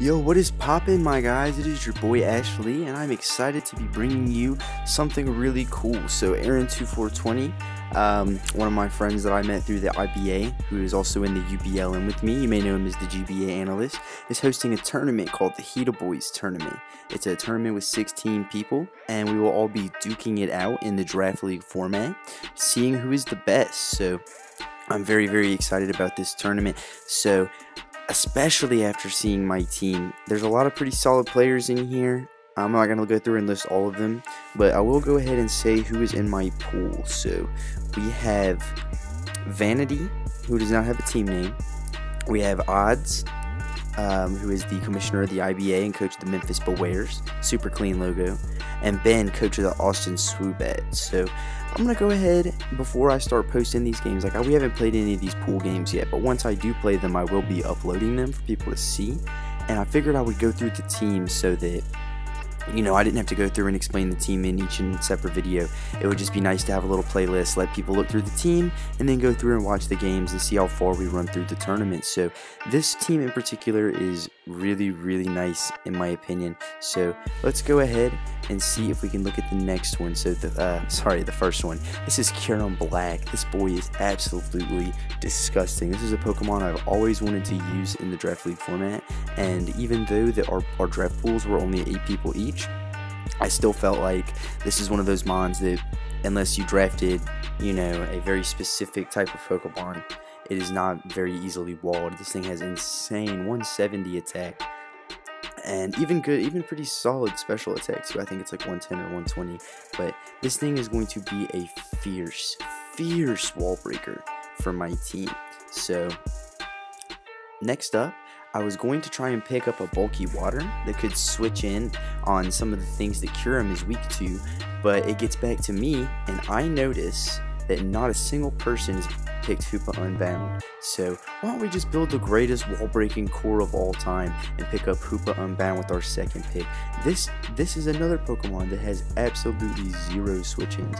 Yo, what is poppin', my guys? It is your boy Ashley, and I'm excited to be bringing you something really cool. So, Aaron2420, one of my friends that I met through the IBA, who is also in the UBLM with me, you may know him as the GBA analyst, is hosting a tournament called the HeatahBroz tournament. It's a tournament with 16 people, and we will all be duking it out in the draft league format, seeing who is the best. So, I'm very, very excited about this tournament. So, especially after seeing my team, there's a lot of pretty solid players in here. I'm not going to go through and list all of them, but I will go ahead and say who is in my pool. So we have Vanity, who does not have a team name. We have Odds, who is the commissioner of the IBA and coach of the Memphis Bears, super clean logo, and Ben, coach of the Austin Swoobat. So I'm going to go ahead, before I start posting these games, like we haven't played any of these pool games yet, but once I do play them, I will be uploading them for people to see. And I figured I would go through the teams so that, you know, I didn't have to go through and explain the team in each and separate video. It would just be nice to have a little playlist, let people look through the team, and then go through and watch the games and see how far we run through the tournament. So this team in particular is really, really nice in my opinion. So let's go ahead and see if we can look at the next one. So the first one. This is Kyurem-B. This boy is absolutely disgusting. This is a Pokemon I've always wanted to use in the draft league format, and even though our draft pools were only 8 people each, I still felt like this is one of those mons that, unless you drafted, you know, a very specific type of Pokemon, it is not very easily walled. This thing has insane 170 attack, and even pretty solid special attack too. I think it's like 110 or 120. But this thing is going to be a fierce wall breaker for my team. So next up, I was going to try and pick up a bulky water that could switch in on some of the things that Kyurem is weak to, but it gets back to me, and I notice that not a single person has picked Hoopa-Unbound. So why don't we just build the greatest wall-breaking core of all time and pick up Hoopa-Unbound with our second pick. This is another Pokemon that has absolutely 0 switch-ins.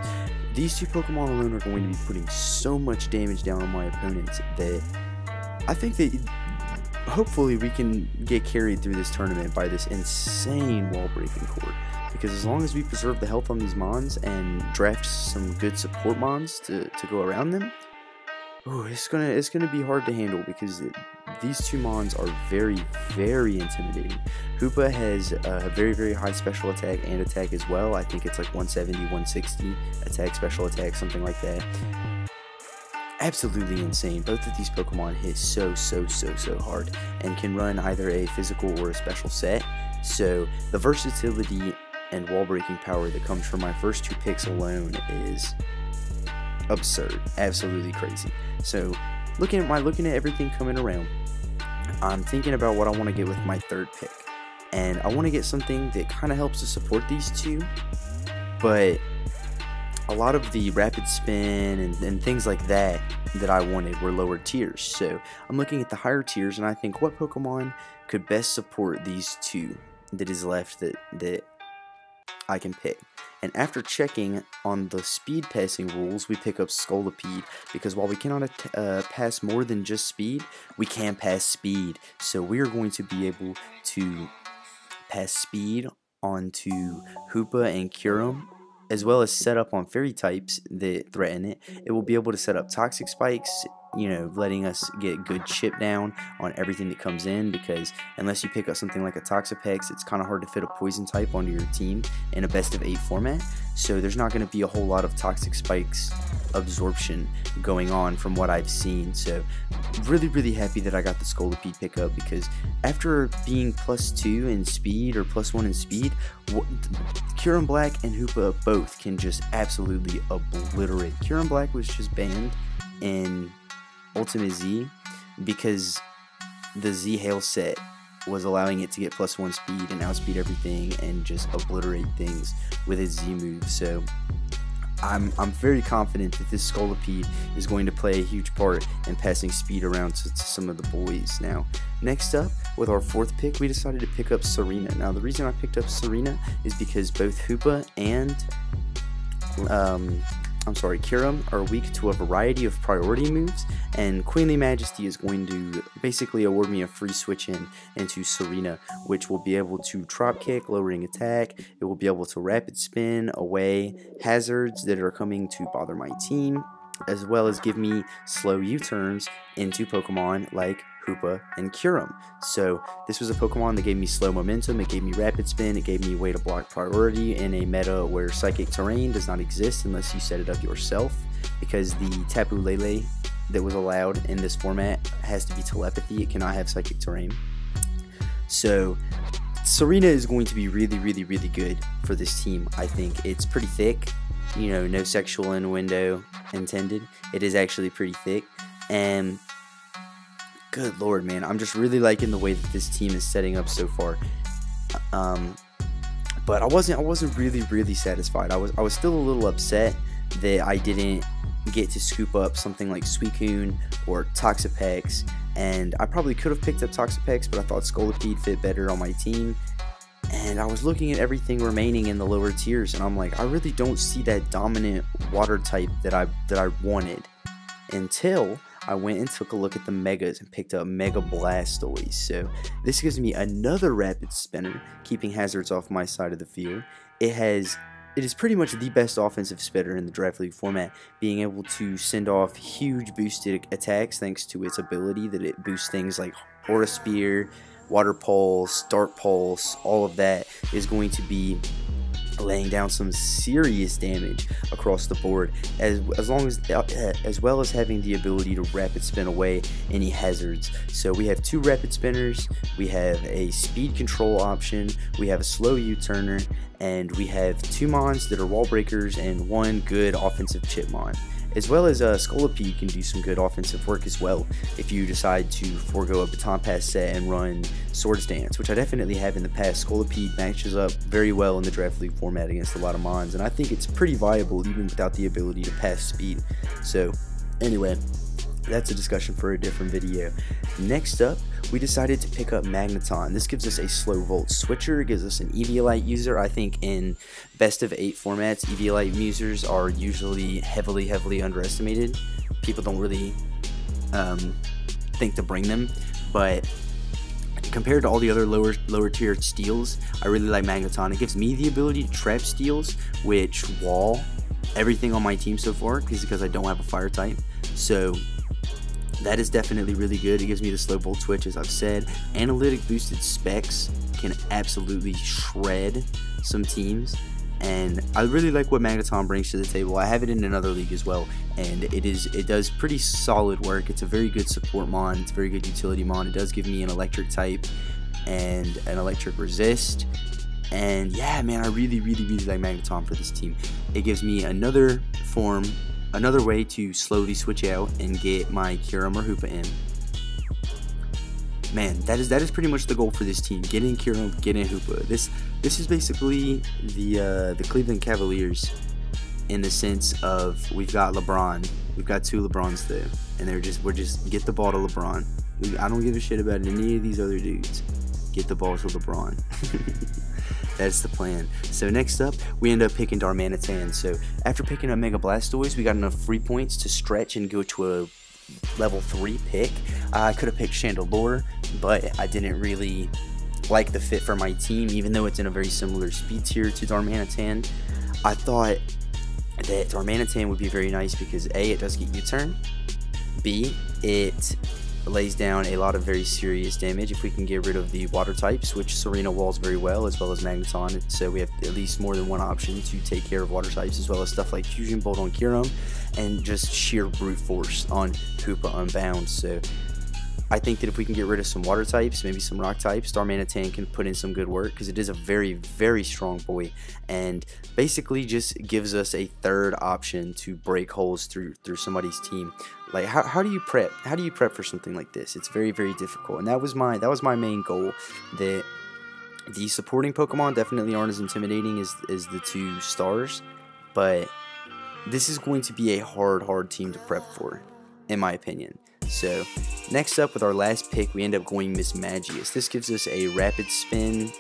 These 2 Pokemon alone are going to be putting so much damage down on my opponents that I think that hopefully we can get carried through this tournament by this insane wall-breaking core. Because as long as we preserve the health on these mons and draft some good support mons to go around them, it's gonna be hard to handle, because these 2 mons are very, very intimidating. Hoopa has a very, very high special attack and attack as well. I think it's like 170, 160 attack, special attack, something like that. Absolutely insane. Both of these Pokemon hit so hard and can run either a physical or a special set. So the versatility and wall breaking power that comes from my first 2 picks alone is absurd, absolutely crazy. So looking at everything coming around, I'm thinking about what I want to get with my 3rd pick, and I want to get something that kind of helps to support these 2, but a lot of the rapid spin and things like that I wanted were lower tiers. So I'm looking at the higher tiers, and I think, what Pokemon could best support these 2 that is left that I can pick. And after checking on the speed passing rules, we pick up Scolipede, because while we cannot pass more than just speed, we can pass speed. So we are going to be able to pass speed onto Hoopa and Kyurem, as well as set up on fairy types that threaten it. It will be able to set up toxic spikes, you know, letting us get good chip down on everything that comes in, because unless you pick up something like a Toxapex, it's kind of hard to fit a poison type onto your team in a best of 8 format. So there's not going to be a whole lot of toxic spikes absorption going on from what I've seen. So really happy that I got the Scolipede pickup, because after being +2 in speed or +1 in speed, Kyurem-B and Hoopa both can just absolutely obliterate. Kyurem-B was just banned in Ultimate Z because the Z Hail set was allowing it to get +1 speed and outspeed everything and just obliterate things with its Z move. So I'm very confident that this Scolipede is going to play a huge part in passing speed around to some of the boys. Now, next up, with our 4th pick, we decided to pick up Serena. Now, the reason I picked up Serena is because both Hoopa and Kyurem are weak to a variety of priority moves, and Queenly Majesty is going to basically award me a free switch into Serena, which will be able to drop kick, lowering attack. It will be able to rapid spin away hazards that are coming to bother my team, as well as give me slow U-turns into Pokemon like Hoopa and Kyurem. So this was a Pokemon that gave me slow momentum, it gave me rapid spin, it gave me way to block priority in a meta where Psychic Terrain does not exist unless you set it up yourself, because the Tapu Lele that was allowed in this format has to be telepathy, it cannot have Psychic Terrain. So Serena is going to be really good for this team. I think it's pretty thick, you know, no sexual innuendo intended. It is actually pretty thick, and good lord, man, I'm just really liking the way that this team is setting up so far. But I wasn't really satisfied. I was still a little upset that I didn't get to scoop up something like Suicune or Toxapex, and I probably could have picked up Toxapex, but I thought Scolipede fit better on my team. And I was looking at everything remaining in the lower tiers, and I'm like, I really don't see that dominant water type that I wanted, until I went and took a look at the Megas and picked up Mega Blastoise. So this gives me another rapid spinner, keeping hazards off my side of the field. It is pretty much the best offensive spinner in the Draft League format, being able to send off huge boosted attacks thanks to its ability that it boosts things like Aura Spear, Water Pulse, Dark Pulse. All of that is going to be laying down some serious damage across the board, as well as having the ability to rapid spin away any hazards. So we have 2 rapid spinners, we have a speed control option, we have a slow U-turner, and we have 2 mons that are wall breakers and 1 good offensive Chipmon. As well as Scolipede can do some good offensive work as well if you decide to forego a Baton Pass set and run Swords Dance, which I definitely have in the past. Scolipede matches up very well in the Draft League format against a lot of mons, and I think it's pretty viable even without the ability to pass speed. So anyway, that's a discussion for a different video. Next up, we decided to pick up Magneton. This gives us a slow volt switcher, gives us an Eviolite user. I think in best of 8 formats, Eviolite users are usually heavily underestimated. People don't really think to bring them, but compared to all the other lower tier steals, I really like Magneton. It gives me the ability to trap steals, which wall everything on my team so far, because I don't have a fire type. So that is definitely really good. It gives me the slow bolt switch, as I've said. Analytic boosted specs can absolutely shred some teams, and I really like what Magneton brings to the table. I have it in another league as well, and it does pretty solid work. It's a very good support mon, it's a very good utility mon. It does give me an electric type and an electric resist, and yeah, man, I really like Magneton for this team. It gives me another way to slowly switch out and get my Kyurem or Hoopa in. Man, that is pretty much the goal for this team: getting Kyurem, getting Hoopa. This is basically the Cleveland Cavaliers, in the sense of we've got LeBron, we've got 2 LeBrons there, and we're just get the ball to LeBron. I don't give a shit about any of these other dudes. Get the ball to LeBron. That's the plan. So next up, we end up picking Darmanitan. So after picking up Mega Blastoise, we got enough free points to stretch and go to a level 3 pick. I could have picked Chandelure, but I didn't really like the fit for my team, even though it's in a very similar speed tier to Darmanitan. I thought that Darmanitan would be very nice because A, it does get U-turn, B, it lays down a lot of very serious damage if we can get rid of the water types, which Serena walls very well, as well as Magneton. So we have at least more than one option to take care of water types, as well as stuff like Fusion Bolt on Kyurem and just sheer brute force on Hoopa Unbound. So I think that if we can get rid of some water types, maybe some rock types, Darmanitan can put in some good work, because it is a very strong boy, and basically just gives us a third option to break holes through somebody's team. Like, how do you prep? How do you prep for something like this? It's very difficult, and that was my main goal. That the supporting Pokemon definitely aren't as intimidating as the 2 stars, but this is going to be a hard team to prep for, in my opinion. So next up, with our last pick, we end up going Mismagius. This gives us a rapid spin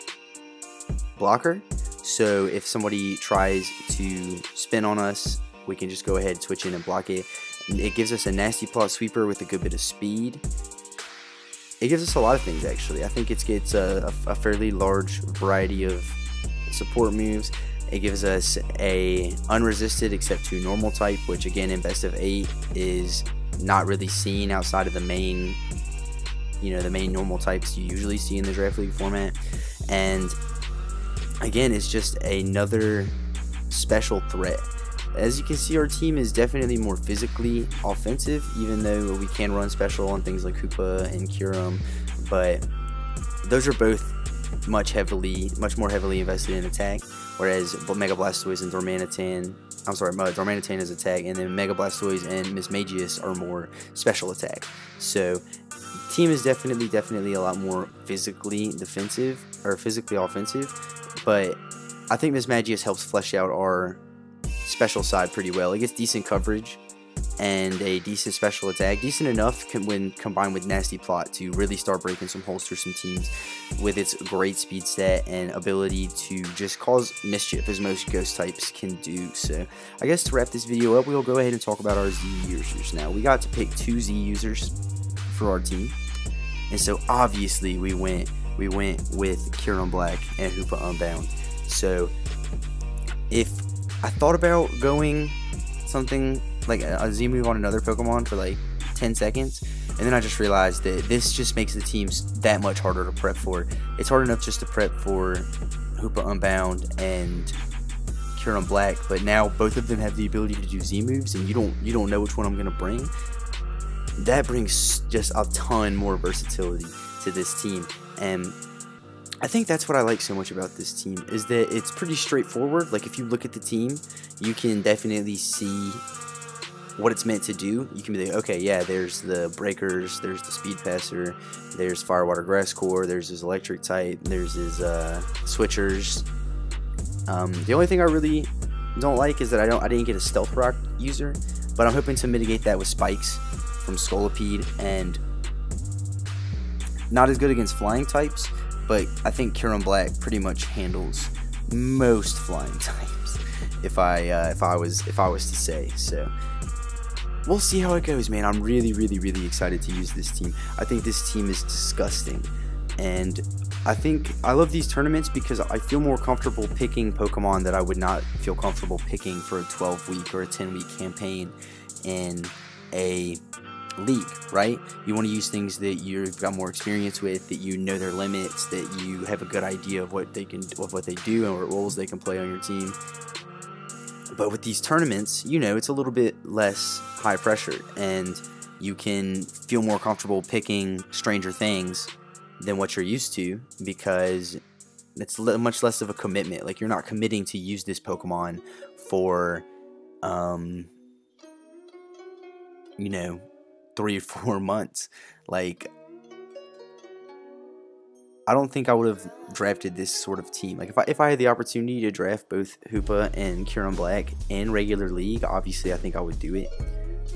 blocker, so if somebody tries to spin on us we can just go ahead, switch in and block it. It gives us a nasty plot sweeper with a good bit of speed. It gives us a lot of things, actually. I think it gets a fairly large variety of support moves. It gives us a unresisted except to normal type, which again in best of 8 is not really seen outside of the main, the main normal types you usually see in the Draft League format. And again, it's just another special threat. As you can see, our team is definitely more physically offensive, even though we can run special on things like Hoopa and Kyurem, but those are both much more heavily invested in attack, whereas Mega Blastoise and Darmanitan is attack, and then Mega Blastoise and Mismagius are more special attack. So team is definitely a lot more physically defensive or physically offensive, but I think Mismagius helps flesh out our special side pretty well. It gets decent coverage and a decent special attack, decent enough when combined with nasty plot to really start breaking some holes through some teams with its great speed stat and ability to just cause mischief as most ghost types can do. So I guess to wrap this video up, we'll go ahead and talk about our Z users now. We got to pick 2 Z users for our team, and so obviously we went with Kyurem Black and Hoopa-Unbound. So if I thought about going something like a Z move on another Pokemon for like 10 seconds, and then I just realized that this just makes the teams that much harder to prep for. It's hard enough just to prep for Hoopa-Unbound and Kyurem Black, but now both of them have the ability to do Z moves, and you don't know which one I'm gonna bring. That brings just a ton more versatility to this team, and I think that's what I like so much about this team, is that it's pretty straightforward. Like, if you look at the team, you can definitely see what it's meant to do. You can be like, okay, yeah, there's the breakers, there's the speed passer, there's fire, water, grass core, there's his electric type, there's his switchers. The only thing I really don't like is that I didn't get a stealth rock user, but I'm hoping to mitigate that with spikes from Scolipede, and not as good against flying types, but I think Kyurem Black pretty much handles most flying types, if I was to say. So we'll see how it goes, man. I'm really excited to use this team. I think this team is disgusting, and I think I love these tournaments because I feel more comfortable picking Pokemon that I would not feel comfortable picking for a 12-week or a 10-week campaign in a league, right? You want to use things that you've got more experience with, that you know their limits, that you have a good idea of what they do and what roles they can play on your team. But with these tournaments, it's a little bit less high pressure, and you can feel more comfortable picking stranger things than what you're used to, because it's much less of a commitment. Like, you're not committing to use this Pokemon for 3 or 4 months. Like, I don't think I would have drafted this sort of team. Like, if I had the opportunity to draft both Hoopa and Kyurem Black in regular league, obviously I think I would do it.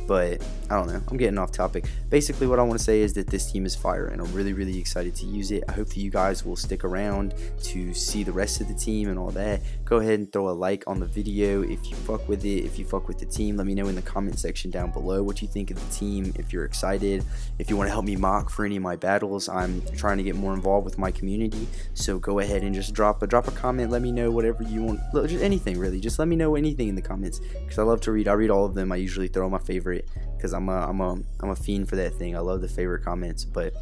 But I don't know, I'm getting off topic. Basically, what I want to say is that this team is fire, and I'm really excited to use it. I hope that you guys will stick around to see the rest of the team and all that. Go ahead and throw a like on the video if you fuck with it. If you fuck with the team, let me know in the comment section down below what you think of the team, if you're excited. If you want to help me mock for any of my battles, I'm trying to get more involved with my community, so go ahead and just drop a comment. Let me know whatever you want, just anything really. Just let me know anything in the comments, because I love to read. I read all of them. I usually throw my favorite, because I'm a fiend for that thing. I love the favorite comments. But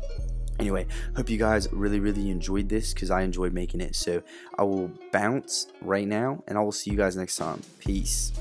anyway, hope you guys really enjoyed this, because I enjoyed making it. So I will bounce right now, and I will see you guys next time. Peace.